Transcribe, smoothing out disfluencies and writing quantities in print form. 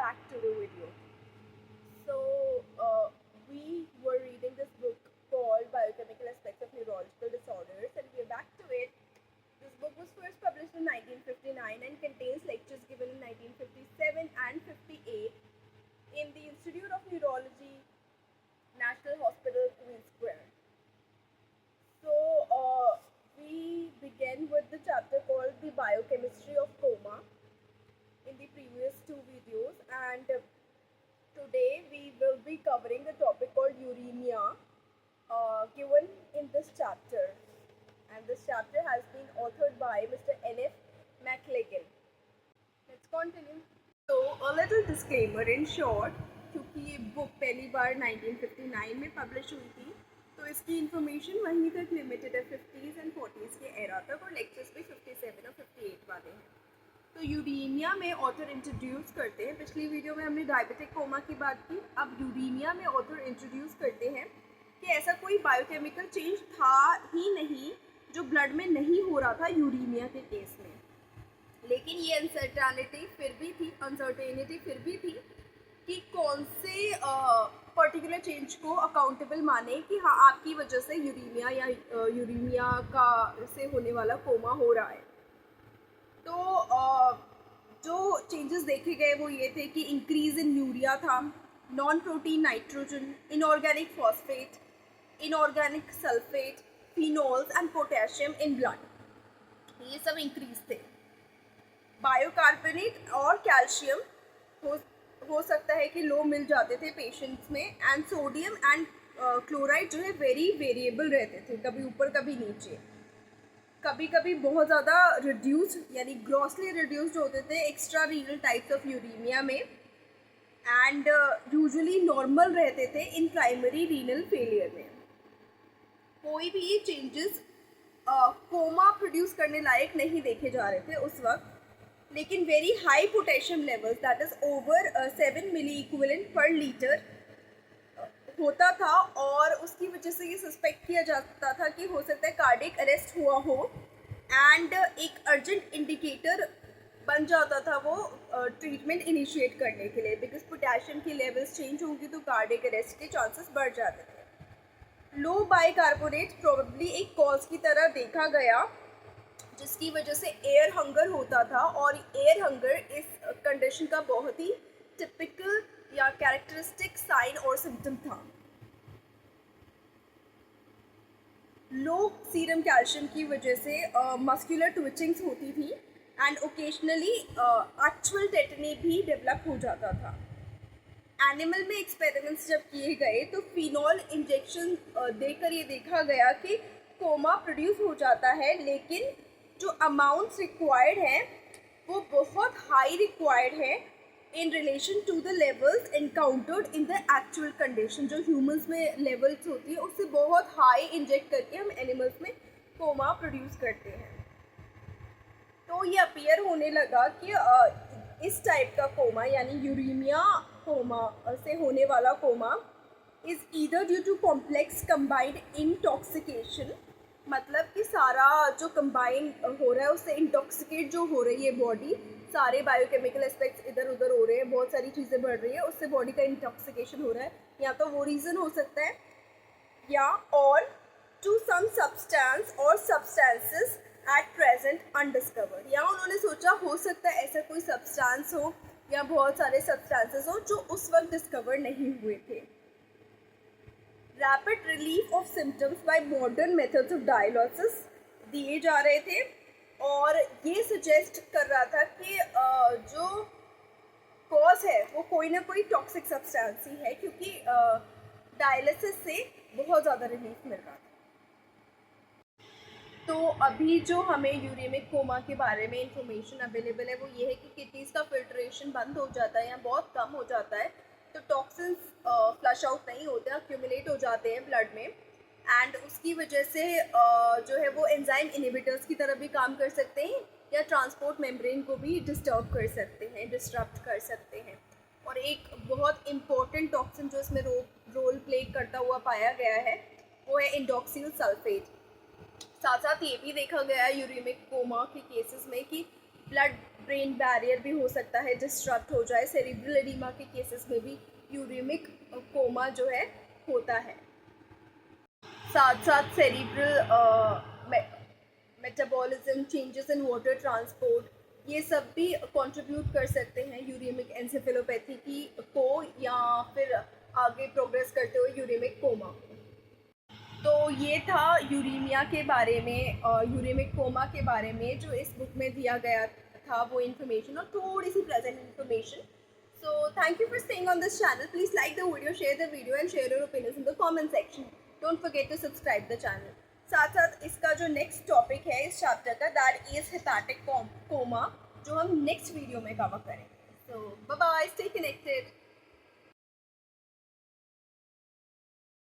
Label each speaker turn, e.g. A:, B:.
A: back to the video. So, we were reading this book called Biochemical Aspects of Neurological Disorders, and we're back to it. This book was first published in 1959 and contains lectures given in 1957 and 58 in the Institute of Neurology, National Hospital, Queen Square. So, we began with the chapter called The Biochemistry of Coma in the previous two videos, and today we will be covering the topic called uremia given in this chapter, and this chapter has been authored by Mr. N.F. McLagan. Let's continue. So a little disclaimer in short, क्योंकि ये book पहली बार 1959 में publish हुई थी, तो इसकी information वहीं तक लिमिटेड है 50s एंड 40s के एरा तक, और लेक्चर्स भी 57 और 58 वाले हैं. तो यूरेनिया में ऑथर इंट्रोड्यूस करते हैं. पिछली वीडियो में हमने डायबिटिक कोमा की बात की. अब यूरेनिया में ऑथर इंट्रोड्यूस करते हैं कि ऐसा कोई बायोकेमिकल चेंज था ही नहीं जो ब्लड में नहीं हो रहा था यूरेनिया के केस में, लेकिन ये अनसर्टेनिटी फिर भी थी कि कौन से पर्टिकुलर चेंज को अकाउंटेबल माने कि हाँ आपकी वजह से यूरेनिया या यूरेनिया का से होने वाला कोमा हो रहा है. तो जो चेंजेस देखे गए वो ये थे कि इंक्रीज इन यूरिया था, non protein nitrogen, inorganic phosphate, inorganic sulphate, phenols and potassium in blood, ये सब इंक्रीज थे. बायोकार्बोनेट और कैल्शियम हो सकता है कि लो मिल जाते थे पेशेंट्स में, एंड सोडियम एंड क्लोराइड जो है वेरी वेरिएबल रहते थे, कभी ऊपर कभी नीचे, कभी कभी बहुत ज़्यादा रिड्यूस यानी ग्रॉसली रिड्यूस्ड होते थे extra renal types of Urania में, एंड यूजुअली नॉर्मल रहते थे इन प्राइमरी रीनल फेलियर में. कोई भी ये चेंजेस कोमा प्रोड्यूस करने लायक नहीं देखे जा रहे थे उस वक्त, लेकिन very high potassium levels that is over 7 milliequivalent per litre होता था, और उसकी वजह से ये सस्पेक्ट किया जाता था कि हो सकता है कार्डियक अरेस्ट हुआ हो, एंड एक अर्जेंट इंडिकेटर बन जाता था वो ट्रीटमेंट इनिशिएट करने के लिए, बिकॉज पोटेशियम की लेवल्स चेंज होंगी तो कार्डियक अरेस्ट के चांसेस बढ़ जाते थे. लो बाइकार्बोनेट प्रोबेबली एक कॉज की तरह देखा गया, जिसकी वजह से एयर हंगर होता था, और एयर हंगर इस कंडीशन का बहुत ही टिपिकल या कैरेक्टरिस्टिक साइन और सिम्टम था. लो सीरम कैल्शियम की वजह से मस्कुलर ट्विचिंग्स होती थी, एंड ओकेजनली एक्चुअल टेटनी भी डेवलप हो जाता था. एनिमल में एक्सपेरिमेंट्स जब किए गए तो फिनॉल इंजेक्शन देकर ये देखा गया कि कोमा प्रोड्यूस हो जाता है, लेकिन जो अमाउंट्स रिक्वायर्ड हैं वो बहुत हाई रिक्वायर्ड है in relation to the levels encountered in the actual condition. जो ह्यूमंस में लेवल्स होती है उससे बहुत हाई इंजेक्ट करके हम एनिमल्स में कोमा प्रोड्यूस करते हैं. तो ये अपीयर होने लगा कि इस टाइप का कोमा यानी यूरेमिया कोमा से होने वाला coma is either due to complex combined intoxication, मतलब कि सारा जो कंबाइन हो रहा है उससे इंटॉक्सिकेट जो हो रही है बॉडी, सारे बायोकेमिकल एस्पेक्ट्स इधर उधर हो रहे हैं, बहुत सारी चीज़ें बढ़ रही है, उससे बॉडी का इंटॉक्सिकेशन हो रहा है. या तो वो रीज़न हो सकता है, या और टू सम सब्सटेंस और सब्सटेंसेस एट प्रेजेंट अनडिस्कवर्ड, या उन्होंने सोचा हो सकता है ऐसा कोई सब्सटेंस हो या बहुत सारे सब्सटेंसेस हो जो उस वक्त डिस्कवर नहीं हुए थे. Rapid relief of symptoms bye modern methods of dialysis दिए जा रहे थे, और ये सजेस्ट कर रहा था कि जो कॉज है वो कोई ना कोई टॉक्सिक सब्सटेंस ही है, क्योंकि डायलिसिस से बहुत ज़्यादा रिलीफ मिल रहा था. तो अभी जो हमें यूरेमिक कोमा के बारे में इंफॉर्मेशन अवेलेबल है वो ये है कि किडनीज़ का फिल्ट्रेशन बंद हो जाता है या बहुत कम हो जाता है, तो टॉक्सिन्स फ्लश आउट नहीं होते, अक्यूमुलेट हो जाते हैं ब्लड में, एंड उसकी वजह से जो है वो एंजाइम इनहिबिटर्स की तरह भी काम कर सकते हैं, या ट्रांसपोर्ट मेम्ब्रेन को भी डिस्टर्ब कर सकते हैं. और एक बहुत इम्पोर्टेंट टॉक्सिन जो इसमें रोल प्ले करता हुआ पाया गया है वो है इंडोक्सिल सल्फेट. साथ साथ ये भी देखा गया है यूरेमिक कोमा के केसेस में कि ब्लड ब्रेन बैरियर भी हो सकता है डिस्ट्रक्ट हो जाए। सेरिब्रल एडिमा के केसेस में भी यूरेमिक कोमा जो है होता है। साथ साथ cerebral metabolism, changes in water transport, ये सब भी कंट्रीब्यूट कर सकते हैं यूरेमिक एन्सेफेलोपैथी की को या फिर आगे प्रोग्रेस करते हुए यूरेमिक कोमा को। तो ये था यूरेमिया के बारे में, यूरेमिक कोमा के बारे में जो इस बुक में दिया गया था वो इन्फॉर्मेशन और थोड़ी सी present information. So thank you for staying on this channel. Please like the video, share the video and share your opinions in the comment section. Don't forget to subscribe the channel. साथ साथ इसका जो next topic है इस chapter का, that is hepatic coma, जो हम next video में कवर करेंगे। So bye bye, stay connected.